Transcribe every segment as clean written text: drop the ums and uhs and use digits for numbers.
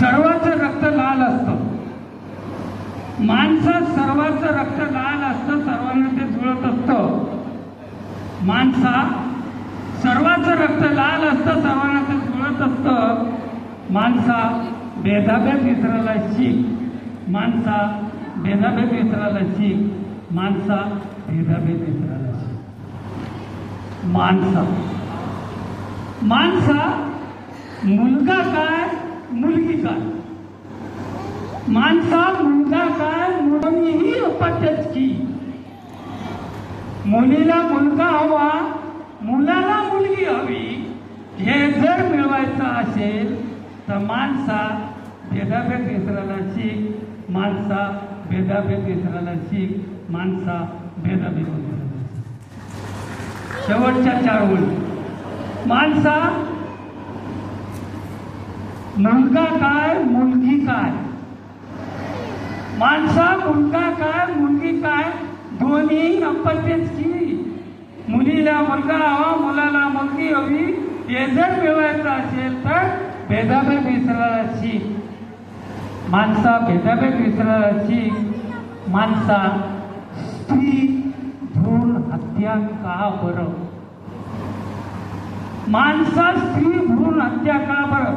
सर्वांचं रक्त लाल असतं, माणसात सर्वांचं रक्त लाल असतं, सर्वांना ते जुळत असतं. सर्वांचं रक्त लाल असतं, सर्वांना ते जुळत असतं. भेदाभेद विसरायला शिक, भेदाभेद विसरायला शिक, भेदाभेद विसरायला शिक. मुलगा काय मुलगी काय, मुलगा काय मुलीही अपत्यच की. मुलीला मुलगा हवा, मुलाला मुलगी हवी, हे जर मिळवायचं असेल तर भेदाभेद विसरायला शिक, भेदाभेद विसरायला शिक, भेदाभेद विसरायला शिक. शेवटच्या 4 ओळी. मुलगा काय मुलगी काय, मुलगा काय मुलगी काय, दोन्ही अपत्यच की. मुलीला मुलगा हवा, मुलाला मुलगी हवी, हे जर मिळवायचं असेल तर भेदाभेद विसरायला शिक. भेदाभेद विसरायला शिक. स्त्री भ्रूण हत्या का बरं, स्त्री भ्रूण हत्या का बरं.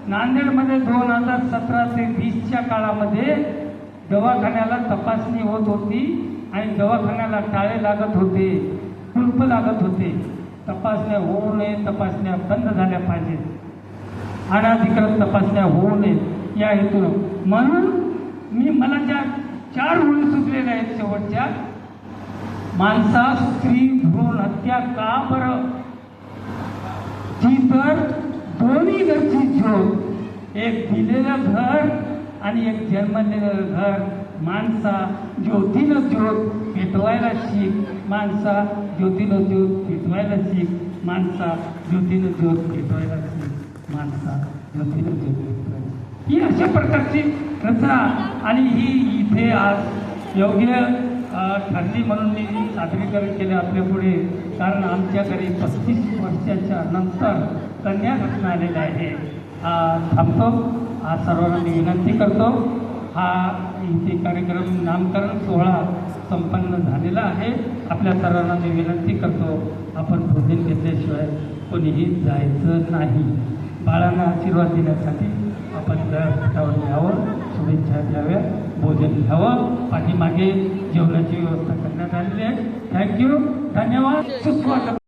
नांदेडमध्ये 2017 ते 20च्या काळामध्ये दवाखान्याला तपासणी होत होती आणि दवाखान्याला टाळे लागत होते, कुलप लागत होते. तपासण्या होऊ नये, तपासण्या बंद झाल्या पाहिजेत, अनाधिकृत तपासण्या होऊ नयेत या हेतून. म्हणून मला ज्या 4 ओळी सुचलेल्या आहेत शेवटच्या, स्त्री भ्रूण हत्या का बरं, ती तर दोन्ही घरची ज्योत, एक दिलेलं घर आणि एक जन्मलेलं घर. ज्योतीनं ज्योत पेटवायला शिक, ज्योतीनं ज्योत पेटवायला शिक, ज्योतीनं ज्योत पेटवायला शिक, ज्योतीनं ज्योत पेटवायला. ही अशा प्रकारची रचना आणि ही इथे आज योग्य ठरली म्हणून मी सादरीकरण केलं आपल्या पुढे. कारण आमच्या घरी 35 वर्षाच्या नंतर कन्या रत्न आलेला आहे. थांबतो. सर्वांना मी विनंती करतो, इथे कार्यक्रम नामकरण सोहळा संपन्न झालेला आहे. आपल्या सर्वांना मी विनंती करतो, आपण भोजन घेतल्याशिवाय कोणीही जायचं नाही. बाळांना आशीर्वाद देण्यासाठी आपण व्यासपीठावर यावं, शुभेच्छा द्याव्या, भोजन घ्यावं. पाठीमागे जेवणाची व्यवस्था करण्यात आलेली आहे. थँक्यू, धन्यवाद, सुस्वागत.